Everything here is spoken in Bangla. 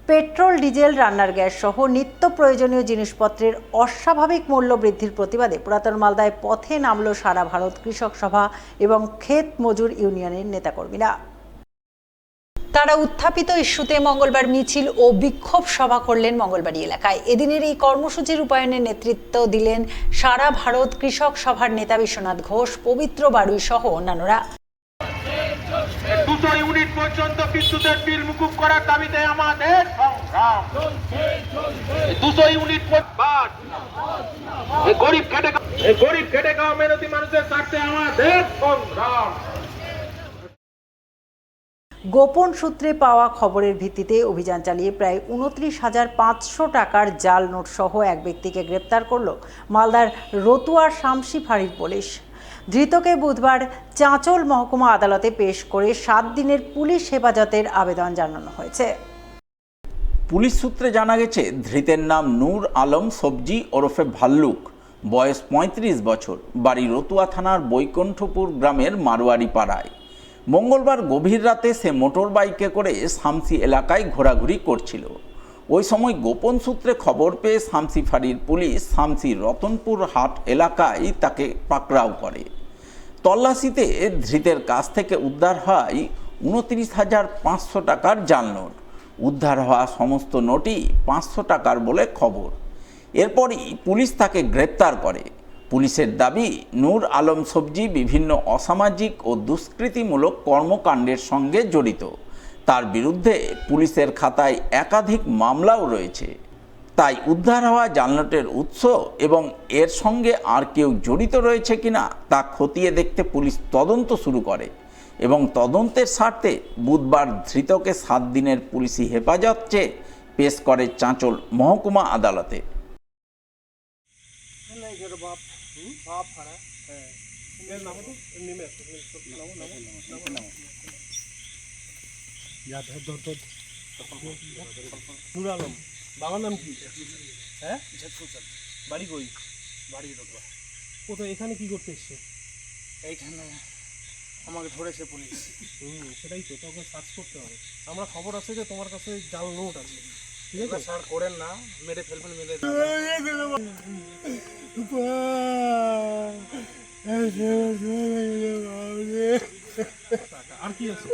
পেট্রোল, ডিজেল, রান্নার গ্যাস সহ নিত্য প্রয়োজনীয় জিনিসপত্রের অস্বাভাবিক মূল্য বৃদ্ধির প্রতিবাদে পুরাতন মালদায় পথে নামল সারা ভারত কৃষক সভা এবং ক্ষেত মজুর ইউনিয়নের নেতাকর্মীরা। তারা উত্থাপিত ইস্যুতে মঙ্গলবার মিছিল ও বিক্ষোভ সভা করলেন মঙ্গলবাড়ি এলাকায়। এদিনের এই কর্মসূচি রূপায়ণের নেতৃত্ব দিলেন সারা ভারত কৃষক সভার নেতা বিশ্বনাথ ঘোষ, পবিত্র বাড়ুই সহ অন্যান্যরা। 200 ইউনিট পর্যন্ত বিদ্যুতের বিল মুকুব করার দাবিতে আমাদের সংগ্রাম। 200 ইউনিট গরিব খেটে খাওয়া মেহনতি মানুষের স্বার্থে আমাদের সংগ্রাম। গোপন সূত্রে পাওয়া খবরের ভিত্তিতে অভিযান চালিয়ে প্রায় 29,500 টাকার জাল নোট সহ এক ব্যক্তিকে গ্রেপ্তার করল মালদার রতুয়ার শামসি ফাঁড়ির পুলিশ। ধৃতকে বুধবার চাঁচল মহকুমা আদালতে পেশ করে 7 দিনের পুলিশ হেফাজতের আবেদন জানানো হয়েছে। পুলিশ সূত্রে জানা গেছে, ধৃতের নাম নূর আলম সবজি ওরফে ভাল্লুক, বয়স 35 বছর, বাড়ি রতুয়া থানার বৈকুণ্ঠপুর গ্রামের মারোয়ারি পাড়ায়। মঙ্গলবার গভীর রাতে সে মোটর বাইকে করে শামসি এলাকায় ঘোরাঘুরি করছিল। ওই সময় গোপন সূত্রে খবর পেয়ে শামসি ফাঁড়ির পুলিশ শামসি রতনপুর হাট এলাকায় তাকে পাকড়াও করে। তল্লাশিতে ধৃতের কাছ থেকে উদ্ধার হয় 29,500 টাকার জাল নোট। উদ্ধার হওয়া সমস্ত নোটই 500 টাকার বলে খবর। এরপরই পুলিশ তাকে গ্রেপ্তার করে। পুলিশের দাবি, নূর আলম সবজি বিভিন্ন অসামাজিক ও দুষ্কৃতিমূলক কর্মকাণ্ডের সঙ্গে জড়িত। তার বিরুদ্ধে পুলিশের খাতায় একাধিক মামলাও রয়েছে। তাই উদ্ধার হওয়া জালনোটের উৎস এবং এর সঙ্গে আর কেউ জড়িত রয়েছে কিনা তা খতিয়ে দেখতে পুলিশ তদন্ত শুরু করে এবং তদন্তের স্বার্থে বুধবার ধৃতকে 7 দিনের পুলিশি হেফাজত চেয়ে পেশ করে চাঁচল মহকুমা আদালতে। নূর আলম, বাবার নাম কি? হ্যাঁ, বাড়ি কই? বাড়ি রতুয়া। কোথায়? এখানে কি করতে এসছে? এইখানে আমাকে ধরেছে পুলিশ। সেটাই তো, তোকে সার্চ করতে হবে। আমরা খবর আছে যে তোমার কাছে জাল নোট আছে, ঠিক আছে? স্যার করেন না, মেরে ফেলবেন, মেরে আর কি আছে?